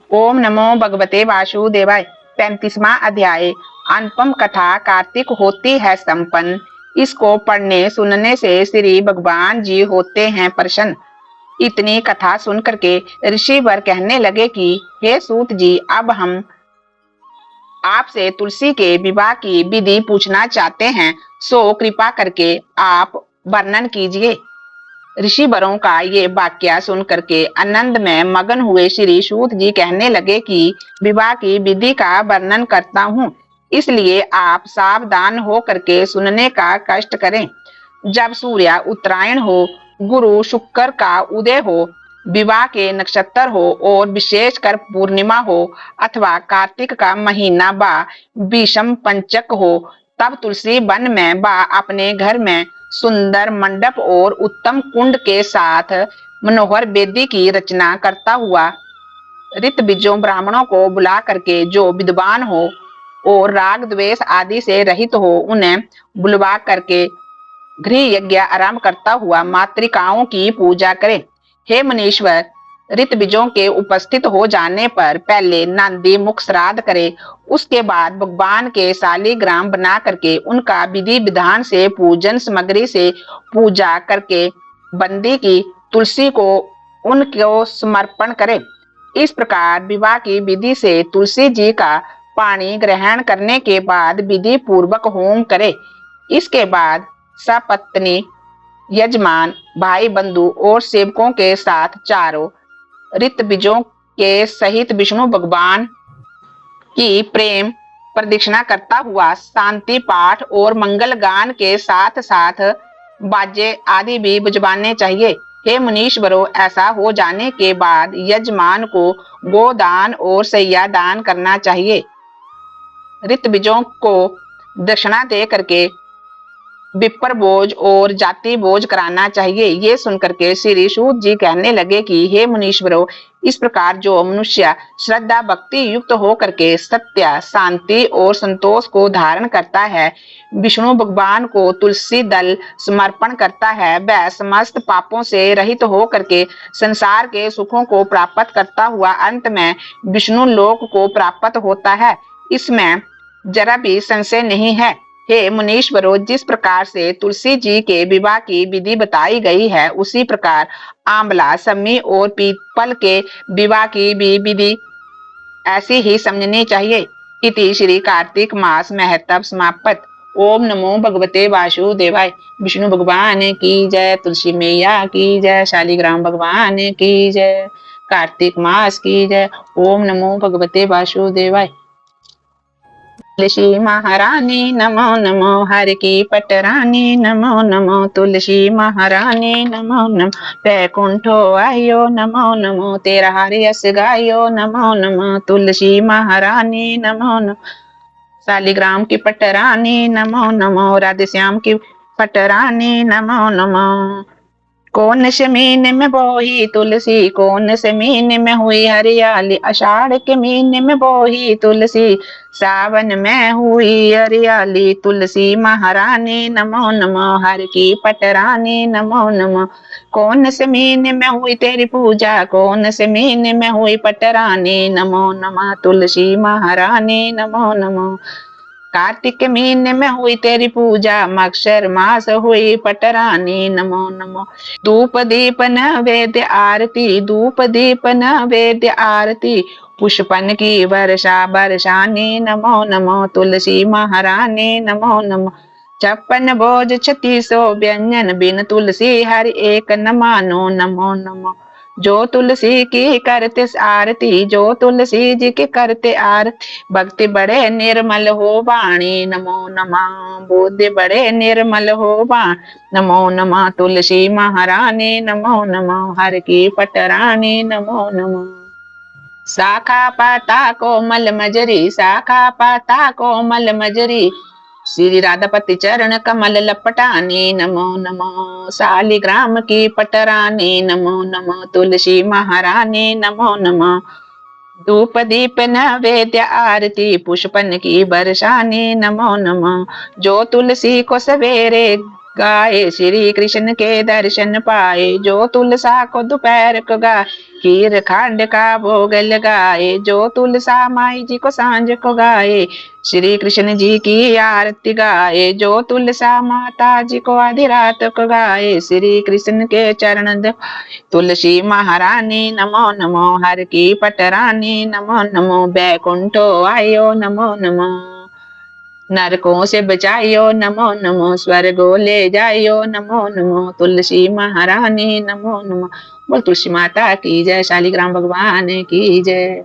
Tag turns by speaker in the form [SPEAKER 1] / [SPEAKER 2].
[SPEAKER 1] ओम नमो भगवते वासुदेवाय। 35वां अध्याय। अनुपम कथा कार्तिक होती है संपन्न। इसको पढ़ने सुनने से श्री भगवान जी होते हैं प्रसन्न। इतनी कथा सुन करके ऋषि वर कहने लगे कि हे सूत जी, अब हम आपसे तुलसी के विवाह की विधि पूछना चाहते हैं, सो कृपा करके आप वर्णन कीजिए। ऋषि वरों का ये वाक्य सुन करके आनंद में मगन हुए श्री सूत जी कहने लगे कि विवाह की विधि का वर्णन करता हूँ, इसलिए आप सावधान हो करके सुनने का कष्ट करें। जब सूर्य उत्तरायण हो, गुरु शुक्र का उदय हो, विवाह के नक्षत्र हो और विशेषकर पूर्णिमा हो अथवा कार्तिक का महीना बा विषम पंचक हो, तब तुलसी वन में बा अपने घर में सुंदर मंडप और उत्तम कुंड के साथ मनोहर वेदी की रचना करता हुआ ऋत बीजों ब्राह्मणों को बुला करके जो विद्वान हो और राग द्वेष आदि से रहित हो, उन्हें बुलवा करके गृह यज्ञ आरंभ करता हुआ मातृकाओं की पूजा करे। हे मुनीश्वर, ऋत बीजों के उपस्थित हो जाने पर पहले नांदी मुख श्राद्ध करे, उसके बाद भगवान के शालिग्राम बना करके उनका विधि विधान से पूजन सामग्री से पूजा करके बंदी की तुलसी को उनको समर्पण करे। इस प्रकार विवाह की विधि से तुलसी जी का पानी ग्रहण करने के बाद विधि पूर्वक होम करे। इसके बाद सपत्नी, यजमान, भाई बंधु और सेवकों के साथ चारों ऋत बीजों के सहित विष्णु भगवान की प्रेम प्रदक्षिणा करता हुआ शांति पाठ और मंगल गान के साथ साथ बाजे आदि भी बजवाने चाहिए। हे मुनीश्वरों, ऐसा हो जाने के बाद यजमान को गोदान और सैया दान करना चाहिए। ऋत बीजों को दक्षिणा दे करके विप्र भोज और जाति भोज कराना चाहिए। ये सुनकर के श्री सूत जी कहने लगे कि हे मुनीश्वरों, इस प्रकार जो मनुष्य श्रद्धा भक्ति युक्त हो करके सत्य, शांति और संतोष को धारण करता है, विष्णु भगवान को तुलसी दल समर्पण करता है, वह समस्त पापों से रहित हो करके संसार के सुखों को प्राप्त करता हुआ अंत में विष्णु लोक को प्राप्त होता है। इसमें जरा भी संशय नहीं है। हे मुनीश्वरों, जिस प्रकार से तुलसी जी के विवाह की विधि बताई गई है, उसी प्रकार आंवला, सम्मी और पीपल के विवाह की भी विधि ऐसी ही समझनी चाहिए। इति श्री कार्तिक मास महत्व समाप्त। ओम नमो भगवते वासुदेवाय। विष्णु भगवान की जय, तुलसी मैया की जय, शालिग्राम भगवान की जय, कार्तिक मास की जय। ओम नमो भगवते वासुदेवाय। तुलसी महारानी नमो नमो, हर की पटरानी नमो नमो, तुलसी महारानी नमो नमो, बैकुंठो आयो नमो नमो, तेरा हरि यस गायो नमो नमो, तुलसी महारानी नमो नमो, शालिग्राम की पटरानी नमो नमो, राधे श्याम की पटरानी नमो नमो। कौन से महीने में बोही तुलसी, कौन से महीने में हुई हरियाली, आषाढ़ के महीने में बोही तुलसी, सावन में हुई हरियाली, तुलसी महारानी नमो नमो, हर की पटरानी नमो नमो। कौन से महीने में हुई तेरी पूजा, कौन से महीने में हुई पटरानी नमो नमो, तुलसी महारानी नमो नमो। कार्तिक के महीने में हुई तेरी पूजा, मक्षर मास हुई पटरानी नमो नमो। धूप दीप नैवेद्य आरती, धूप दीप नैवेद्य आरती, पुष्पन की वर्षा बरसानी नमो नमो, तुलसी महारानी नमो नमो। 56 भोज 3600 व्यंजन, बिन तुलसी हर एक न मानो नमो नमो। जो तुलसी की करते आरती, जो तुलसी जी के करते आरती, भक्ति बड़े निर्मल हो वाणी नमो नमः, बुद्धि बड़े निर्मल हो वाणी नमो नमः, तुलसी महारानी नमो नमः, हर की पटरानी नमो नमः। शाखा पाता कोमल मजरी, शाखा पाता कोमल मजरी, श्री राधापति चरण कमल लपटानी नमो नमो, शालिग्राम की पटरानी नमो नमो, तुलसी महारानी नमो नमो। धूप दीप नैवेद्य आरती, पुष्पन की बरसानी नमो नमो। जो तुलसी को सवेरे गाए, श्री कृष्ण के दर्शन पाए, जो तुलसा को दोपहर को गाए, खीर खांड का भोग लगाए, जो तुलसा माई जी को सांझ को गाए, श्री कृष्ण जी की आरती गाए, जो तुलसा माता जी को आधी रात को गाए, श्री कृष्ण के चरण दबाए। तुलसी महारानी नमो नमो, हर की पटरानी नमो नमो, बैकुंठो आयो नमो नमो, नरकों से बचाइयो नमो नमो, स्वर्गो ले जाइयो नमो नमो, तुलसी महारानी नमो नमो। बोल तुलसी माता की जय, शालिग्राम भगवान की जय।